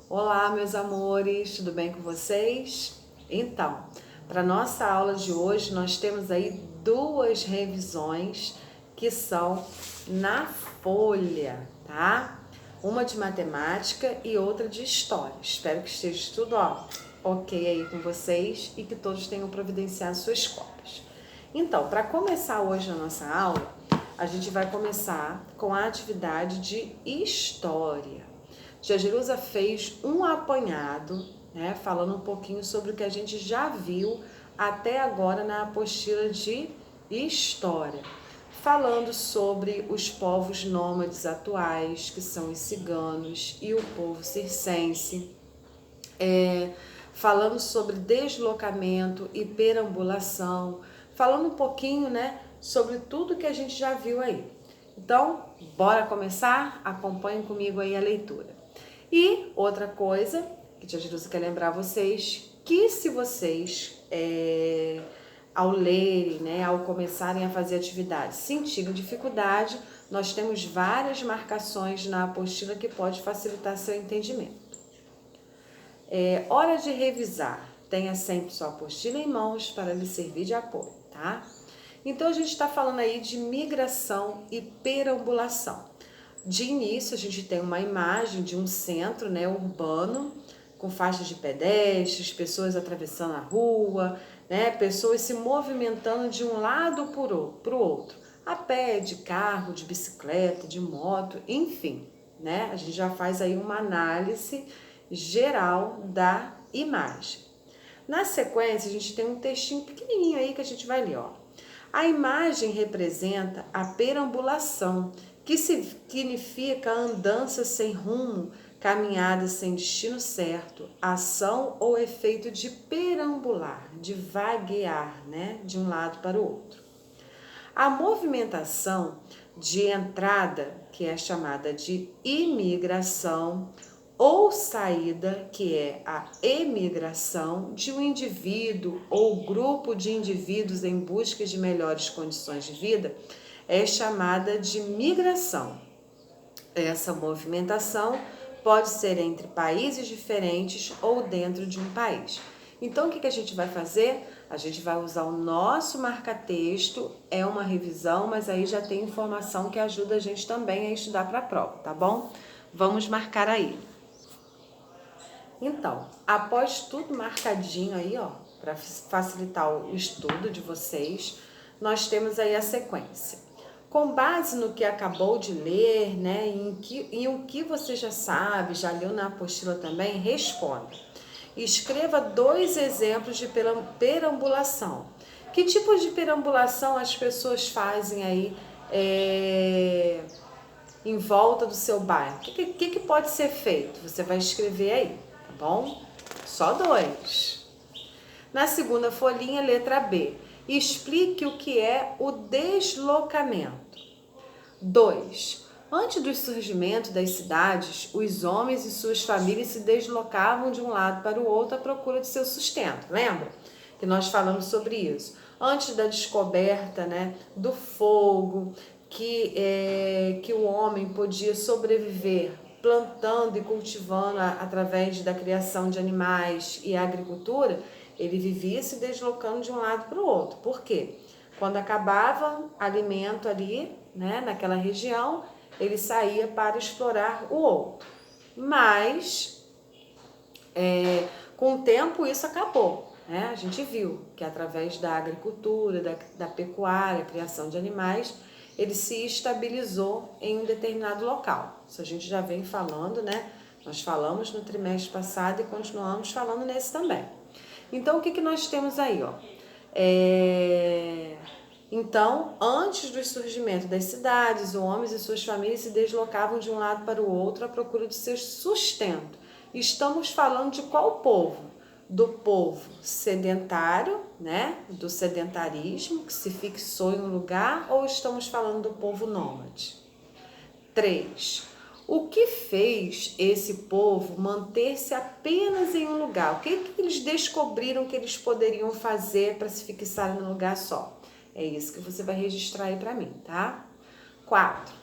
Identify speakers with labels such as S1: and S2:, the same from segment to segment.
S1: Olá, meus amores, tudo bem com vocês? Então, para nossa aula de hoje, nós temos aí duas revisões que são na folha, tá? Uma de matemática e outra de história. Espero que esteja tudo ok aí com vocês e que todos tenham providenciado suas cópias. Então, para começar hoje a nossa aula, a gente vai começar com a atividade de história. Tia Jerusa fez um apanhado, né, falando um pouquinho sobre o que a gente já viu até agora na apostila de história, falando sobre os povos nômades atuais, que são os ciganos e o povo circense, falando sobre deslocamento e perambulação, falando um pouquinho, né, sobre tudo que a gente já viu aí. Então, bora começar? Acompanhem comigo aí a leitura. E outra coisa que Tia Jerusa quer lembrar vocês, que se vocês, ao lerem, né, ao começarem a fazer atividades, sentirem dificuldade, nós temos várias marcações na apostila que pode facilitar seu entendimento. Hora de revisar. Tenha sempre sua apostila em mãos para lhe servir de apoio, tá? Então, a gente está falando aí de migração e perambulação. De início, a gente tem uma imagem de um centro, né, urbano, com faixas de pedestres, pessoas atravessando a rua, né, pessoas se movimentando de um lado para o outro, a pé, de carro, de bicicleta, de moto, enfim, né? A gente já faz aí uma análise geral da imagem. Na sequência, a gente tem um textinho pequenininho aí que a gente vai ler, ó. A imagem representa a perambulação, que significa a andança sem rumo, caminhada sem destino certo, ação ou efeito de perambular, de vaguear, né, de um lado para o outro. A movimentação de entrada, que é chamada de imigração, ou saída, que é a emigração, de um indivíduo ou grupo de indivíduos em busca de melhores condições de vida, é chamada de migração. Essa movimentação pode ser entre países diferentes ou dentro de um país. Então, o que a gente vai fazer? A gente vai usar o nosso marca-texto, é uma revisão, mas aí já tem informação que ajuda a gente também a estudar para a prova, tá bom? Vamos marcar aí. Então, após tudo marcadinho aí, ó, para facilitar o estudo de vocês, nós temos aí a sequência. Com base no que acabou de ler, né, em o que você já sabe, já leu na apostila também, responda. Escreva 2 exemplos de perambulação. Que tipo de perambulação as pessoas fazem aí em volta do seu bairro? O que pode ser feito? Você vai escrever aí, tá bom? Só 2. Na segunda folhinha, letra B. Explique o que é o deslocamento. 2. Antes do surgimento das cidades, os homens e suas famílias se deslocavam de um lado para o outro à procura de seu sustento. Lembra que nós falamos sobre isso? Antes da descoberta, né, do fogo, que o homem podia sobreviver plantando e cultivando através da criação de animais e agricultura, ele vivia se deslocando de um lado para o outro. Por quê? Quando acabava alimento ali, né, naquela região, ele saía para explorar o outro. Mas, com o tempo, isso acabou. Né? A gente viu que através da agricultura, da pecuária, criação de animais, ele se estabilizou em um determinado local. Isso a gente já vem falando, né? Nós falamos no trimestre passado e continuamos falando nesse também. Então, o que nós temos aí, ó? Então, antes do surgimento das cidades, os homens e suas famílias se deslocavam de um lado para o outro à procura de seu sustento. Estamos falando de qual povo? Do povo sedentário, né? Do sedentarismo, que se fixou em um lugar, ou estamos falando do povo nômade? 3. O que fez esse povo manter-se apenas em um lugar? O que eles descobriram que eles poderiam fazer para se fixarem num lugar só? É isso que você vai registrar aí para mim, tá? 4.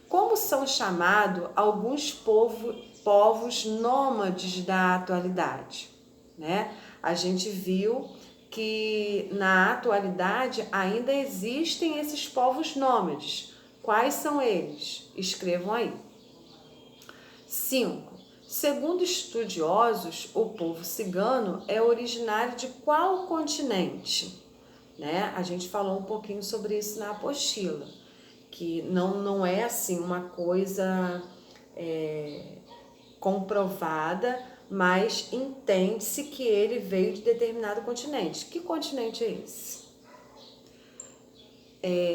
S1: Como são chamados alguns povos povos nômades da atualidade, né? A gente viu que na atualidade ainda existem esses povos nômades. Quais são eles? Escrevam aí. 5. Segundo estudiosos, o povo cigano é originário de qual continente? Né? A gente falou um pouquinho sobre isso na apostila, que não é assim uma coisa comprovada, mas entende-se que ele veio de determinado continente. Que continente é esse?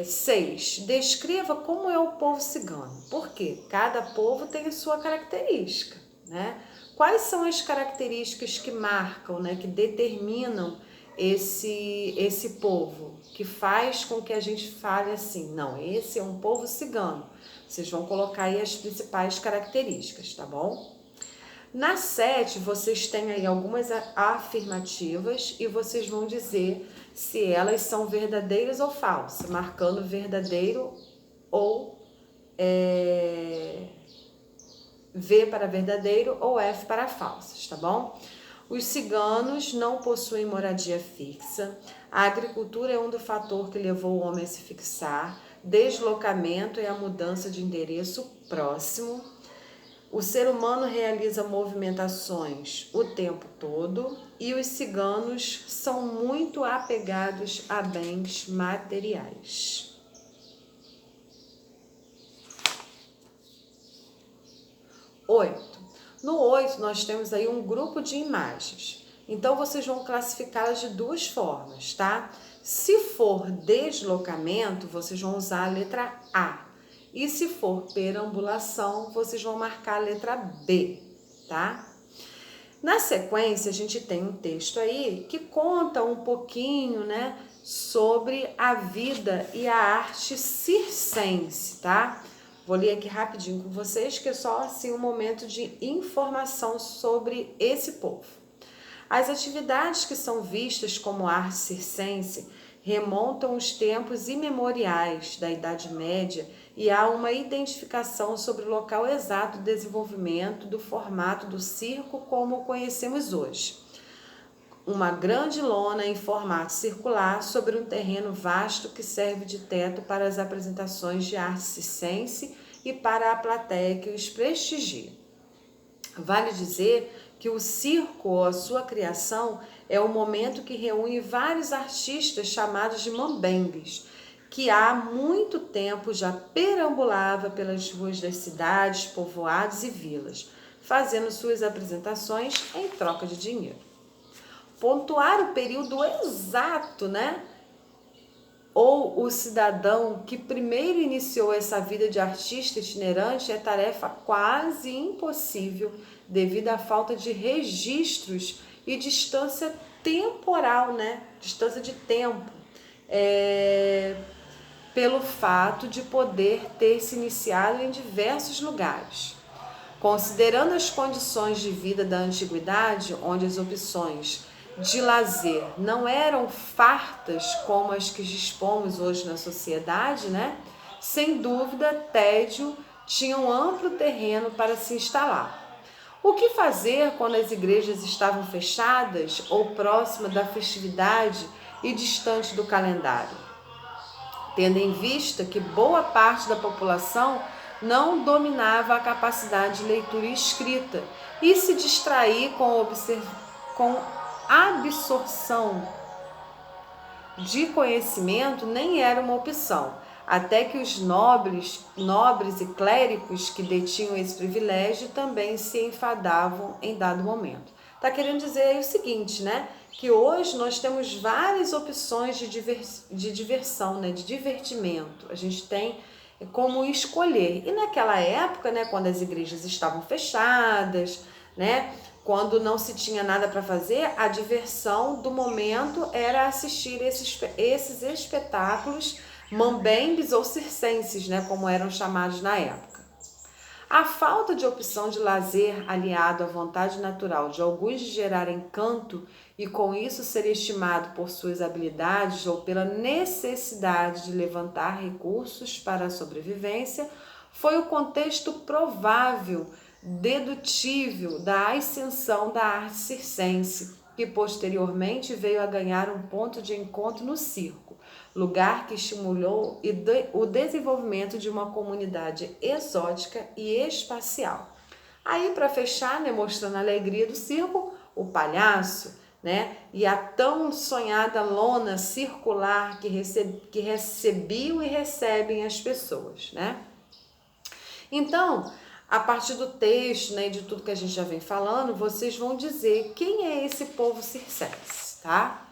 S1: 6. Descreva como é o povo cigano. Por quê? Cada povo tem a sua característica, né? Quais são as características que marcam, né, que determinam esse povo, que faz com que a gente fale assim, não, esse é um povo cigano. Vocês vão colocar aí as principais características, tá bom? Na 7, vocês têm aí algumas afirmativas e vocês vão dizer se elas são verdadeiras ou falsas, marcando verdadeiro ou V para verdadeiro ou F para falsas, tá bom? Os ciganos não possuem moradia fixa, a agricultura é um do fator que levou o homem a se fixar, deslocamento é a mudança de endereço próximo, o ser humano realiza movimentações o tempo todo e os ciganos são muito apegados a bens materiais. 8. No 8, nós temos aí um grupo de imagens. Então, vocês vão classificá-las de duas formas, tá? Se for deslocamento, vocês vão usar a letra A. E se for perambulação, vocês vão marcar a letra B, tá? Na sequência, a gente tem um texto aí que conta um pouquinho, né, sobre a vida e a arte circense, tá? Vou ler aqui rapidinho com vocês, que é só assim um momento de informação sobre esse povo. As atividades que são vistas como arte circense remontam os tempos imemoriais da Idade Média e há uma identificação sobre o local exato do desenvolvimento do formato do circo como o conhecemos hoje. Uma grande lona em formato circular sobre um terreno vasto que serve de teto para as apresentações de arte circense e para a plateia que os prestigia. Vale dizer que o circo, ou a sua criação, é o momento que reúne vários artistas chamados de mambembes, que há muito tempo já perambulava pelas ruas das cidades, povoados e vilas, fazendo suas apresentações em troca de dinheiro. Pontuar o período exato, né? Ou o cidadão que primeiro iniciou essa vida de artista itinerante é tarefa quase impossível devido à falta de registros e distância temporal, né? Distância de tempo. Pelo fato de poder ter se iniciado em diversos lugares. Considerando as condições de vida da antiguidade, onde as opções de lazer não eram fartas como as que dispomos hoje na sociedade, né? Sem dúvida, tédio tinha um amplo terreno para se instalar. O que fazer quando as igrejas estavam fechadas ou próximas da festividade e distante do calendário? Tendo em vista que boa parte da população não dominava a capacidade de leitura e escrita e se distrair com absorção de conhecimento nem era uma opção, até que os nobres e clérigos que detinham esse privilégio também se enfadavam em dado momento. Está querendo dizer aí o seguinte, né? Que hoje nós temos várias opções de diversão, né? De divertimento. A gente tem como escolher. E naquela época, né, quando as igrejas estavam fechadas, né, quando não se tinha nada para fazer, a diversão do momento era assistir esses espetáculos mambembes ou circenses, né, como eram chamados na época. A falta de opção de lazer aliado à vontade natural de alguns de gerar encanto e com isso ser estimado por suas habilidades ou pela necessidade de levantar recursos para a sobrevivência foi o contexto provável dedutível da ascensão da arte circense, que posteriormente veio a ganhar um ponto de encontro no circo, lugar que estimulou o desenvolvimento de uma comunidade exótica e espacial. Aí, para fechar, né, mostrando a alegria do circo, o palhaço, né, e a tão sonhada lona circular que recebiam e recebem as pessoas, né? Então, a partir do texto, né, de tudo que a gente já vem falando, vocês vão dizer quem é esse povo circense, tá?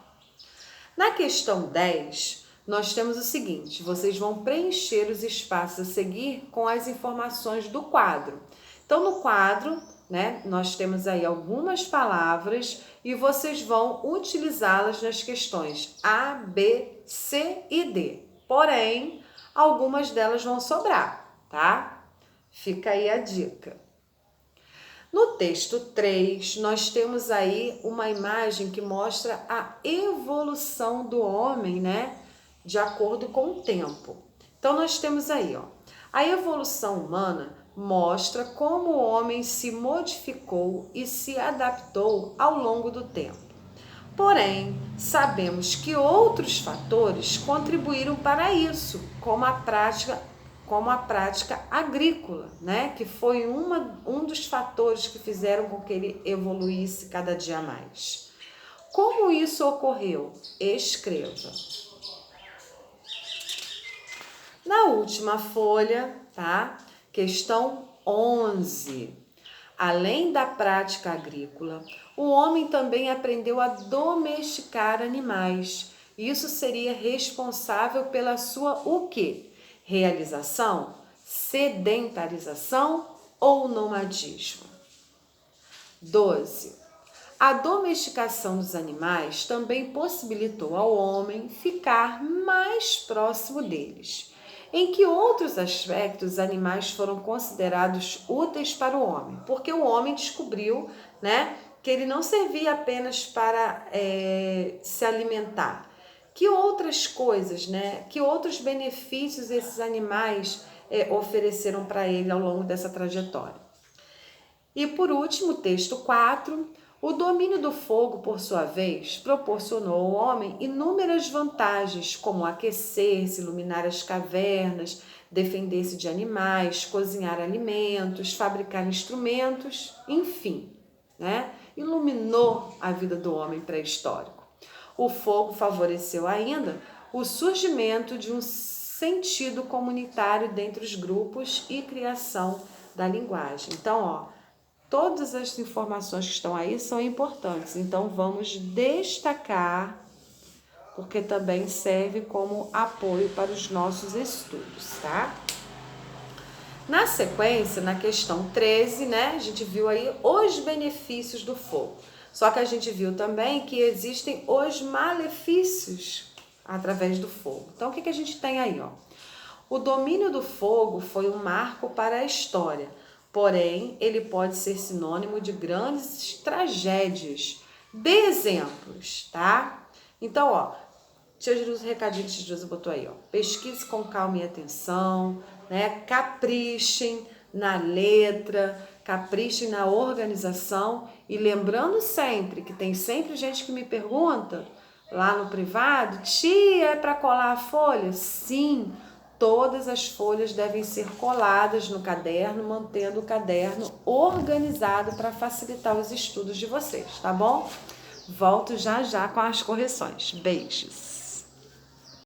S1: Na questão 10, nós temos o seguinte: vocês vão preencher os espaços a seguir com as informações do quadro. Então, no quadro, né, nós temos aí algumas palavras e vocês vão utilizá-las nas questões A, B, C e D. Porém, algumas delas vão sobrar, tá? Fica aí a dica. No texto 3, nós temos aí uma imagem que mostra a evolução do homem, né, de acordo com o tempo. Então, nós temos aí, ó, a evolução humana mostra como o homem se modificou e se adaptou ao longo do tempo. Porém, sabemos que outros fatores contribuíram para isso, como a prática agrícola, né? Que foi um dos fatores que fizeram com que ele evoluísse cada dia mais. Como isso ocorreu? Escreva. Na última folha, tá? Questão 11. Além da prática agrícola, o homem também aprendeu a domesticar animais. Isso seria responsável pela sua o quê? Realização, sedentarização ou nomadismo? 12. A domesticação dos animais também possibilitou ao homem ficar mais próximo deles. Em que outros aspectos os animais foram considerados úteis para o homem? Porque o homem descobriu, né, que ele não servia apenas para se alimentar. Que outras coisas, né, que outros benefícios esses animais ofereceram para ele ao longo dessa trajetória? E por último, texto 4, o domínio do fogo, por sua vez, proporcionou ao homem inúmeras vantagens, como aquecer-se, iluminar as cavernas, defender-se de animais, cozinhar alimentos, fabricar instrumentos, enfim, né? Iluminou a vida do homem pré-histórico. O fogo favoreceu ainda o surgimento de um sentido comunitário dentre os grupos e criação da linguagem. Então, ó, todas as informações que estão aí são importantes, então vamos destacar, porque também serve como apoio para os nossos estudos, tá? Na sequência, na questão 13, né, a gente viu aí os benefícios do fogo. Só que a gente viu também que existem os malefícios através do fogo. Então, o que a gente tem aí, ó? O domínio do fogo foi um marco para a história. Porém, ele pode ser sinônimo de grandes tragédias. Dê exemplos, tá? Então, ó, Tia Jerusa, recadinho que Tia Jerusa botou aí, ó. Pesquise com calma e atenção, né? Caprichem na letra, caprichem na organização. E lembrando sempre, que tem sempre gente que me pergunta lá no privado, tia, é para colar a folha? Sim. Todas as folhas devem ser coladas no caderno, mantendo o caderno organizado para facilitar os estudos de vocês, tá bom? Volto já já com as correções. Beijos!